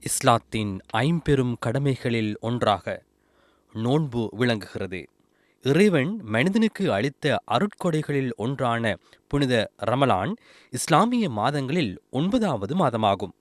இஸ்லாத்தின் ஐம்பெரும் கடமைகளில் ஒன்றாக நோன்பு விளங்குகிறது. இறைவன் மனிதனுக்கு அளித்த அருட்கொடைகளில் ஒன்றான புனித ரமலான் இஸ்லாமிய மாதங்களில் 9வது மாதமாகும்.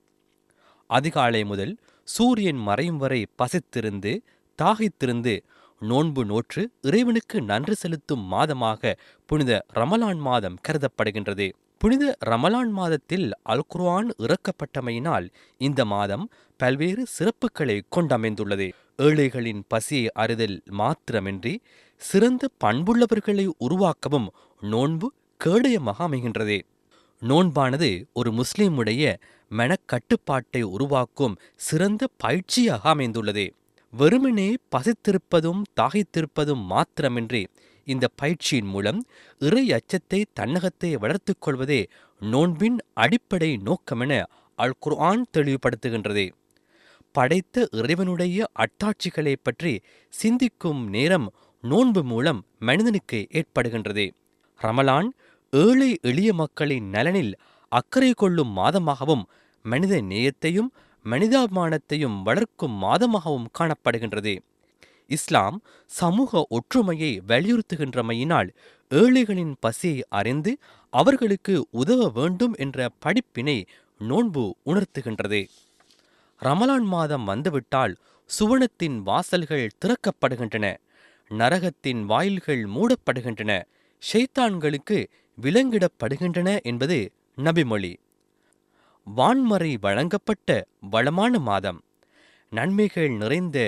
அதிகாலை முதல் சூரியன் மறையும் வரை பசித்திருந்து தாகித்திருந்து நோன்பு நோற்று இறைவனுக்கு நன்றி செலுத்தும் மாதமாக புனித ரமலான் மாதம் கருதப்படுகின்றது. புனித ரமலான் மாதத்தில் அல் குர்ஆன் இறக்கப்பட்டமையினால் இந்த மாதம் பல்வேறு சிறப்புகளை கொண்டமைந்துள்ளது. ஏழைகளின் பசியை அறிதல் மாத்திரமின்றி சிறந்த பண்புள்ளவர்களை உருவாக்கவும் நோன்பு கேடயமாக அமைகின்றது. நோன்பானது ஒரு முஸ்லிமுடைய மனக்கட்டுப்பாட்டை உருவாக்கும் சிறந்த பயிற்சியாக அமைந்துள்ளது. வெறுமனே பசித்திருப்பதும் தாகித்திருப்பதும் மாத்திரமின்றி இந்த பயிற்சியின் மூலம் இறை அச்சத்தை தன்னகத்தை வளர்த்துக் கொள்வதே நோன்பின் அடிப்படை நோக்கமென அல் குர்ஆன் தெளிவுபடுத்துகின்றது. படைத்த இறைவனுடைய அட்டாட்சிகளை பற்றி சிந்திக்கும் நேரம் நோன்பு மூலம் மனிதனுக்கு ஏற்படுகின்றது. ரமலான் ஏழை எளிய மக்களின் நலனில் அக்கறை கொள்ளும் மாதமாகவும் மனித நேயத்தையும் மனிதாபிமானத்தையும் வளர்க்கும் மாதமாகவும் காணப்படுகின்றது. இஸ்லாம் சமூக ஒற்றுமையை வலியுறுத்துகின்றமையினால் ஏழைகளின் பசியை அறிந்து அவர்களுக்கு உதவ வேண்டும் என்ற படிப்பினை நோன்பு உணர்த்துகின்றது. ரமலான் மாதம் வந்துவிட்டால் சுவனத்தின் வாசல்கள் திறக்கப்படுகின்றன, நரகத்தின் வாயில்கள் மூடப்படுகின்றன, ஷைத்தான்களுக்கு விலங்கிடப்படுகின்றன என்பது நபிமொழி. வான்மறை வழங்கப்பட்ட வளமான மாதம், நன்மைகள் நிறைந்த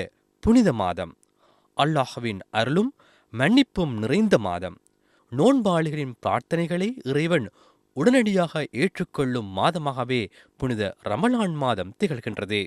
புனித மாதம், அல்லாஹ்வின் அருளும் மன்னிப்பும் நிறைந்த மாதம், நோன்பாளிகளின் பிரார்த்தனைகளை இறைவன் உடனடியாக ஏற்றுக்கொள்ளும் மாதமாகவே புனித ரமலான் மாதம் திகழ்கின்றது.